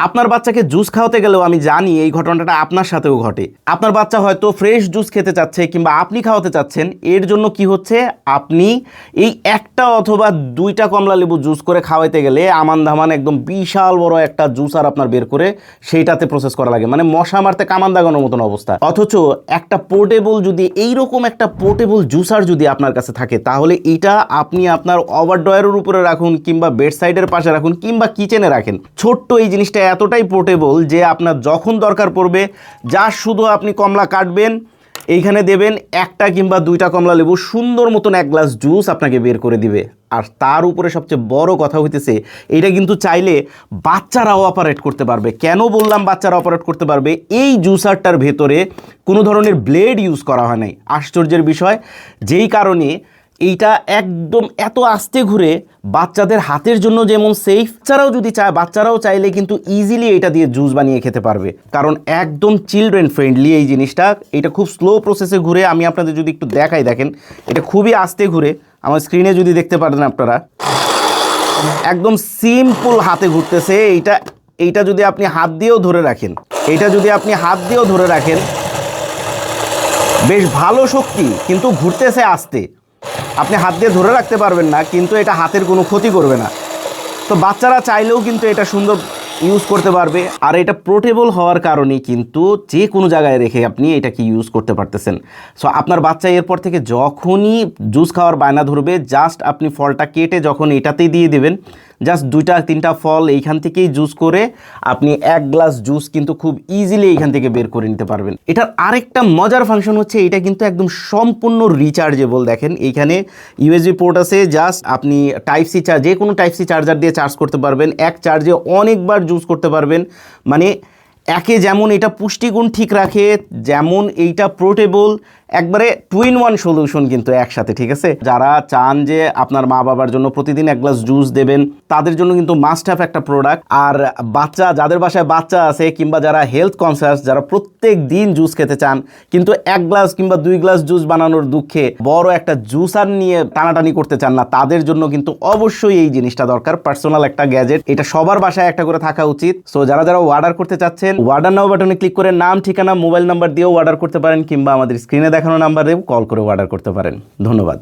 আপনার বাচ্চাকে জুস খাওয়াতে গেলেও আমি জানি এই ঘটনাটা আপনার সাথেও ঘটে। আপনার বাচ্চা হয়তো ফ্রেশ জুস খেতে চাচ্ছে কিংবা আপনি খাওয়াতে চাচ্ছেন, এর জন্য কি হচ্ছে, আপনি এই একটা অথবা দুইটা কমলা লেবু জুস করে খাওয়াইতে গেলে আমান ধামান একদম বিশাল বড় একটা জুসার আপনার বের করে সেইটাতে প্রসেস করা লাগে, মানে মশা মারতে কামান দাগানোর মতন অবস্থা। অথচ একটা পোর্টেবল, যদি এইরকম একটা পোর্টেবল জুসার যদি আপনার কাছে থাকে, তাহলে এটা আপনি আপনার ওভারড্রয়ারের উপরে রাখুন কিংবা বেড সাইডের পাশে রাখুন কিংবা কিচেনে রাখেন। ছোট্ট এই জিনিসটা এতটাই পোর্টেবল যে আপনার যখন দরকার পড়বে যা শুধু আপনি কমলা কাটবেন, এইখানে দেবেন একটা কিংবা দুইটা কমলা লেবু, সুন্দর মতন এক গ্লাস জুস আপনাকে বের করে দিবে। আর তার উপরে সবচেয়ে বড় কথা হইতেছে, এটা কিন্তু চাইলে বাচ্চারাও অপারেট করতে পারবে। কেন বললাম বাচ্চারা অপারেট করতে পারবে? এই জুসারটার ভেতরে কোনো ধরনের ব্লেড ইউজ করা হয় নাই। আশ্চর্যের বিষয়, যেই কারণে এইটা একদম এত আস্তে ঘুরে, বাচ্চাদের হাতের জন্য যেমন সেফ, বাচ্চারাও যদি চায়, বাচ্চারাও চাইলে কিন্তু ইজিলি এটা দিয়ে জুস বানিয়ে খেতে পারবে, কারণ একদম চিলড্রেন ফ্রেন্ডলি এই জিনিসটা। এটা খুব স্লো প্রসেসে ঘুরে। আমি আপনাদের যদি একটু দেখাই, দেখেন এটা খুবই আস্তে ঘুরে। আমার স্ক্রিনে যদি দেখতে পারেন আপনারা, একদম সিম্পল হাতে ঘুরতেছে এইটা যদি আপনি হাত দিয়েও ধরে রাখেন, বেশ ভালো শক্তি, কিন্তু ঘুরতেছে আস্তে। আপনি হাত দিয়ে ধরে রাখতে পারবেন না, কিন্তু এটা হাতের কোনো ক্ষতি করবে না। তো বাচ্চারা চাইলেও কিন্তু এটা সুন্দর ইউজ করতে পারবে। আর এটা পোর্টেবল হওয়ার কারণে কিন্তু যে কোনো জায়গায় রেখে আপনি এটাকে ইউজ করতে পারতেছেন। সো আপনার বাচ্চা এরপর থেকে যখনই জুস খাওয়ার বায়না ধরবে, জাস্ট আপনি ফলটা কেটে যখন এটাতেই দিয়ে দেবেন, জাস্ট দুইটা তিনটা ফল এইখান থেকেই জুস করে আপনি এক গ্লাস জুস কিন্তু খুব ইজিলি এইখান থেকে বের করে নিতে পারবেন। এটার আরেকটা মজার ফাংশন হচ্ছে, এটা কিন্তু একদম সম্পূর্ণ রিচার্জেবল। দেখেন এইখানে ইউএসবি পোর্ট আছে, জাস্ট আপনি টাইপ সি যে কোনো টাইপ সি চার্জার দিয়ে চার্জ করতে পারবেন। এক চার্জে অনেকবার জুস করতে পারবেন। মানে একে যেমন এটা পুষ্টিগুণ ঠিক রাখে, যেমন এইটা পোর্টেবল, একবারে টুইন ওয়ান সলিউশন কিন্তু একসাথে, ঠিক আছে? যারা চান যে আপনার মা বাবার জন্য প্রতিদিন এক গ্লাস জুস দেবেন, তাদের জন্য কিন্তু মাস্ট হ্যাভ একটা প্রোডাক্ট। আর যাদের বাসায় বাচ্চা আছে কিংবা যারা হেলথ কনসিয়াস, যারা প্রত্যেক দিন জুস খেতে চান কিন্তু এক গ্লাস কিংবা দুই গ্লাস জুস বানানোর দুঃখে বড় একটা জুসার নিয়ে টানাটানি করতে চান না, তাদের জন্য কিন্তু অবশ্যই এই জিনিসটা দরকার। পার্সোনাল একটা গ্যাজেট, এটা সবার বাসায় একটা করে থাকা উচিত। সো যারা অর্ডার করতে চাচ্ছেন, অর্ডার নাও বাটনে ক্লিক করে নাম, ঠিকানা, মোবাইল নাম্বার দিয়েও অর্ডার করতে পারেন, কিংবা আমাদের স্ক্রিনে দেখানো নাম্বারে কল করে অর্ডার করতে পারেন। ধন্যবাদ।